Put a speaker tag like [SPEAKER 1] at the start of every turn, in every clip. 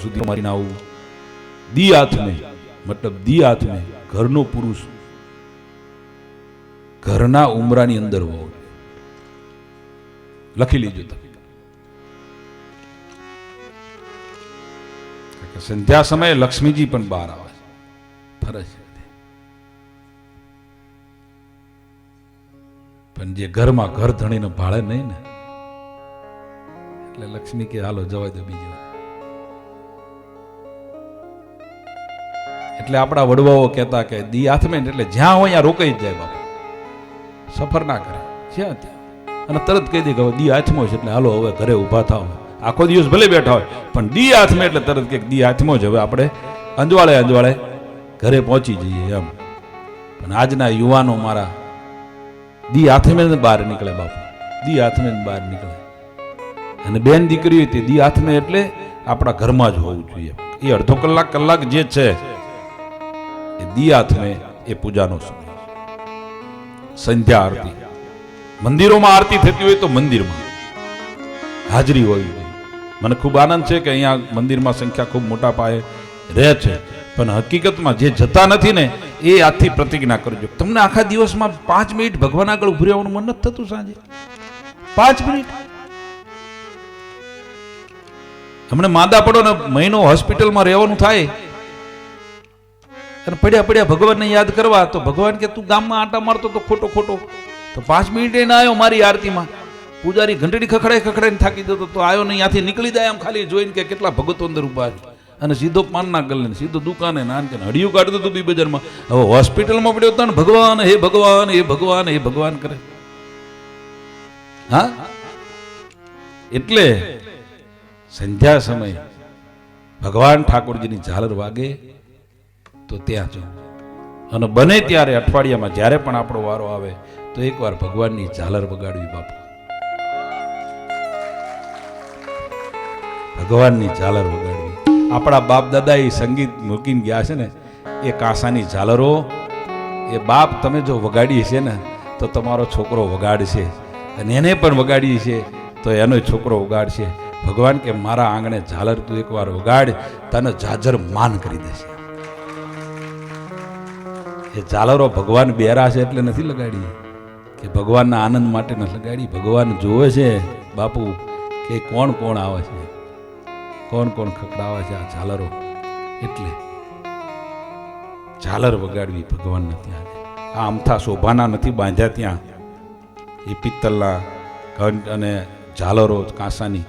[SPEAKER 1] સુધી મારીને આવું દી હાથ में मतलब દી હાથ में ઘરનો પુરુષ ઘરના ઉમરાની અંદર હોવો લખી લીજો તમે સંધ્યા સમયે લક્ષ્મીજી પણ બહાર આવે છે ફરજ પણ જે ઘરમાં ઘર ધણીને ભાળે નહીં ને એટલે લક્ષ્મી કે હાલો જવાય દો બીજી એટલે આપણા વડવાઓ કહેતા કે દી હાથમાં એટલે જ્યાં હોય ત્યાં રોકાઈ જ જાય બાપા સફર ના કરે જ્યાં ત્યાં અને તરત કહી દે કે દી હાથમાં છે એટલે હાલો હવે ઘરે ઊભા થાવ આખો દિવસ ભલે બેઠા હોય પણ દી હાથમાં એટલે તરત કે દી હાથમાં જ હવે આપણે અંજવાળે ઘરે પહોંચી જઈએ એમ પણ આજના યુવાનો મારા દી હાથમાં બહાર નીકળે બાપા દી હાથમાં બહાર નીકળે અને બેન દીકરી હોય તે દી હાથમાં એટલે આપણા ઘરમાં જ હોવું જોઈએ એ અડધો કલાક જે છે એ દી હાથમાં એ પૂજાનો સમય સંધ્યા આરતી મંદિરોમાં આરતી થતી હોય તો મંદિરમાં હાજરી હોવી જોઈએ મને ખૂબ આનંદ છે કે અહીંયા મંદિરમાં સંખ્યા ખૂબ મોટા પાયે રહે છે પણ હકીકતમાં જે જતા નથી ને એ આજથી પ્રતિજ્ઞા કરજો તમને આખા દિવસમાં 5 મિનિટ ભગવાન આગળ ઉભી રહેવાનું મન નથી થતું સાંજે 5 મિનિટ હમણાં માંદા પડો ને મહિનો હોસ્પિટલમાં રહેવાનું થાય અને પડ્યા ભગવાનને યાદ કરવા તો ભગવાન કે તું ગામમાં આટા મારતો તો ખોટો તો 5 મિનિટ ના આવ્યો મારી આરતીમાં પૂજારી ઘંટડી ખખડાઈને થાકી જતો તો આવ્યો નહીં ત્યાંથી નીકળી જાય આમ ખાલી જોઈને કે કેટલા ભગતો અંદર ઉભા છે અને સીધો પાનના ગલ્લે સીધો દુકાને નાન કે હડિયું કાઢતું હતું બી બજારમાં હવે હોસ્પિટલમાં પડ્યો તો ભગવાન હે ભગવાન હે ભગવાન હે ભગવાન કરે હા એટલે સંધ્યા સમય ભગવાન ઠાકોરજીની ઝાલર વાગે તો ત્યાં જવું અને બને ત્યારે અઠવાડિયામાં જ્યારે પણ આપણો વારો આવે તો એકવાર ભગવાનની ઝાલર વગાડવી બાપુ ભગવાનની ઝાલર વગાડવી આપણા બાપ દાદા એ સંગીત મૂકીને ગયા છે ને એ કાંસાની ઝાલરો એ બાપ તમે જો વગાડી છે ને તો તમારો છોકરો વગાડશે અને એને પણ વગાડી છે તો એનો છોકરો વગાડશે ભગવાન કે મારા આંગણે ઝાલર તું એકવાર વગાડ તને જાજર માન કરી દેશે એ ઝાલરો ભગવાન બેરા છે એટલે નથી લગાડી કે ભગવાનના આનંદ માટે નથી લગાડી ભગવાન જોવે છે બાપુ કે કોણ આવે છે કોણ ખકડાવે છે આ ઝાલરો એટલે ઝાલર વગાડવી ભગવાનના ત્યાં આ અમથા શોભાના નથી બાંધ્યા ત્યાં એ પિત્તલના ઘંટ અને ઝાલરો કાંસાની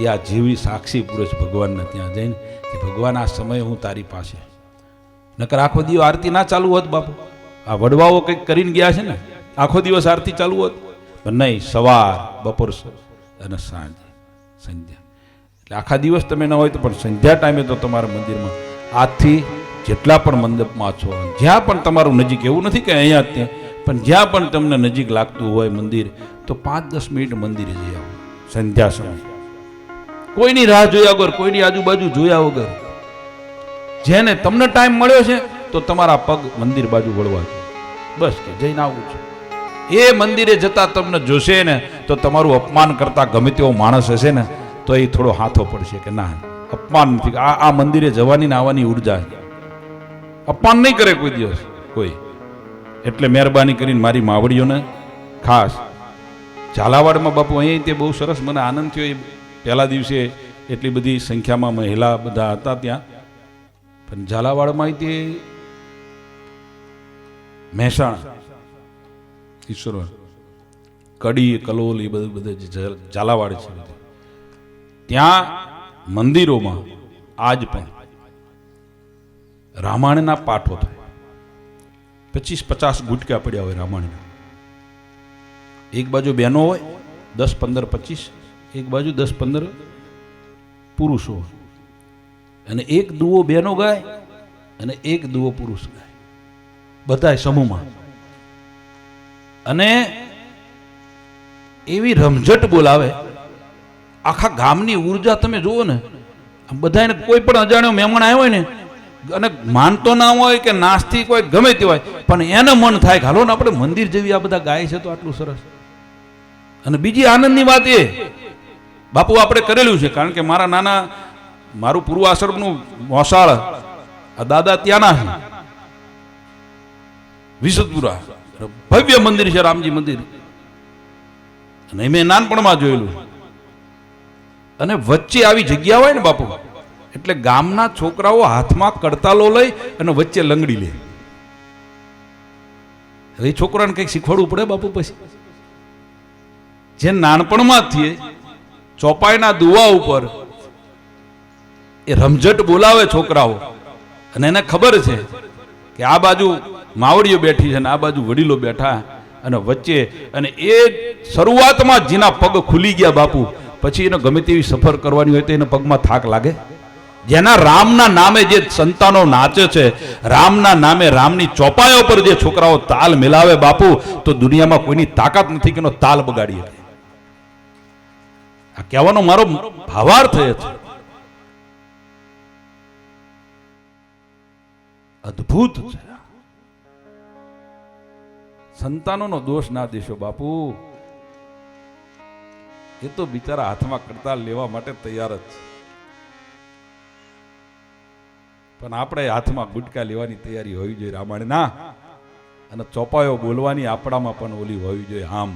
[SPEAKER 1] એ આ જીવી સાક્ષી પુરુષ ભગવાનના ત્યાં જઈને કે ભગવાન આ સમયે હું તારી પાસે નકર આખો દિવસ આરતી ના ચાલુ હોત બાપુ આ વડવાઓ કંઈક કરીને ગયા છે ને આખો દિવસ આરતી ચાલુ હોત પણ નહીં સવાર બપોર અને સાંજ સંધ્યા એટલે આખા દિવસ તમે ન હોય તો પણ સંધ્યા ટાઈમે તો તમારા મંદિરમાં આજથી જેટલા પણ મંડપમાં છો જ્યાં પણ તમારું નજીક એવું નથી કે અહીંયા જ ત્યાં પણ જ્યાં પણ તમને નજીક લાગતું હોય મંદિર તો 5-10 મિનિટ મંદિરે જઈ આવો સંધ્યા સમય કોઈની રાહ જોયા વગર કોઈની આજુબાજુ જોયા વગર જેને તમને ટાઈમ મળ્યો છે તો તમારા પગ મંદિર બાજુ વળવા બસ કે જઈને આવું છે એ મંદિરે જતા તમને જોશે ને તો તમારું અપમાન કરતા ગમે તેવો માણસ હશે ને તો એ થોડો હાથો પડશે કે ના અપમાન નથી આ મંદિરે જવાની ને આવવાની ઉર્જા અપમાન નહીં કરે કોઈ દિવસ કોઈ એટલે મહેરબાની કરીને મારી માવડીઓને ખાસ ઝાલાવાડમાં બાપુ અહીં તે બહુ સરસ મને આનંદ થયો એ પહેલા દિવસે એટલી બધી સંખ્યામાં મહિલા બધા હતા ત્યાં પણ ઝાલાવાડમાં તે મહેસાણા ઈશ્વર કડી કલોલ એ બધું ઝાલાવાડ છે ત્યાં મંદિરોમાં આજ પણ રામાયણના પાઠો થાય 25-50 ગુટકા પડ્યા હોય રામાયણના એક બાજુ બહેનો હોય 10-15-25 એક બાજુ 10-15 પુરુષો હોય અને એક દુઓ બહેનો ગાય અને એક દુઓ પુરુષ ગાય બધા સમૂહમાં અને એવી રમઝટ બોલાવે આખા ગામની ઉર્જા તમે જુઓ ને બધાને કોઈ પણ અજાણ્યો મહેમાન આવ્યો હોય ને અને માનતો ના હોય કે નાસ્તિક હોય ગમે તે હોય પણ એને મન થાય કે હાલો ને આપણે મંદિર જેવી આ બધા ગાય છે તો આટલું સરસ અને બીજી આનંદની વાત એ બાપુ આપણે કરેલું છે કારણ કે મારા નાના મારું પૂર્વાશ્રમનું મોસાળ આ દાદા ત્યાંના છે વિસુદપુરા, ભવ્ય મંદિર છે રામજી મંદિર, અને મેં નાનપણમાં જોયેલું. અને વચ્ચે આવી જગ્યા હોય ને બાપુ, એટલે ગામના છોકરાઓ હાથમાં કડતાલો લઈ અને વચ્ચે લંગડી લે. હવે એ છોકરાને કંઈક શીખવાડવું પડે બાપુ. પછી જે નાનપણમાં થઈએ ચોપાઈના દુવા ઉપર એ રમઝટ બોલાવે છોકરાઓ, અને એને ખબર છે કે આ બાજુ માવડીઓ બેઠી છે અને આ બાજુ વડીલો બેઠા, અને વચ્ચે, અને એ શરૂઆતમાં જેના પગ ખુલી ગયા બાપુ, પછી એને ગમે તેવી સફર કરવાની હોય તો એને પગમાં થાક લાગે. જેના રામના નામે જે સંતાનો નાચે છે, રામના નામે રામની ચોપાઈઓ પર જે છોકરાઓ તાલ મિલાવે બાપુ, તો દુનિયામાં કોઈની તાકાત નથી કે એનો તાલ બગાડી શકે. આ કહેવાનો મારો ભાવાર્થ એ છે. અદ્ભુત છે. સંતાનોનો દોષ ના દેશો બાપુ, એ તો બિચારા હાથમાં કડતાલ લેવા માટે તૈયાર જ છે, પણ આપણે હાથમાં ગુટકા લેવાની તૈયારી હોવી જોઈએ રામાયણના, અને ચોપાયો બોલવાની આપણામાં પણ ઓલી હોવી જોઈએ આમ.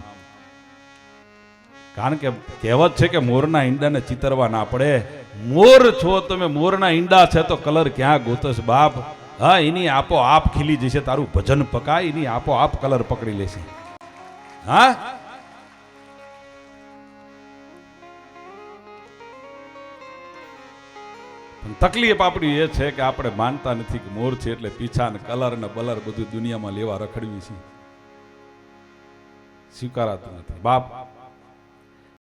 [SPEAKER 1] કારણ કે કહેવત છે કે મોરના ઈંડાને ચિતરવા ના પડે. મોર છો તમે, મોરના ઈંડા છે તો કલર ક્યાં ગોતસ બાપ? હા, એની આપો આપ ખીલી જશે, તારું ભજન પકાય એની આપો આપ કલર પકડી લેશે. હા, તકલીફ આપણી એ છે કે આપણે માનતા નથી કે મોર છે એટલે પીછા ને કલર ને બલર બધું દુનિયામાં લેવા રખડવી છે, સ્વીકારાતું નથી બાપ.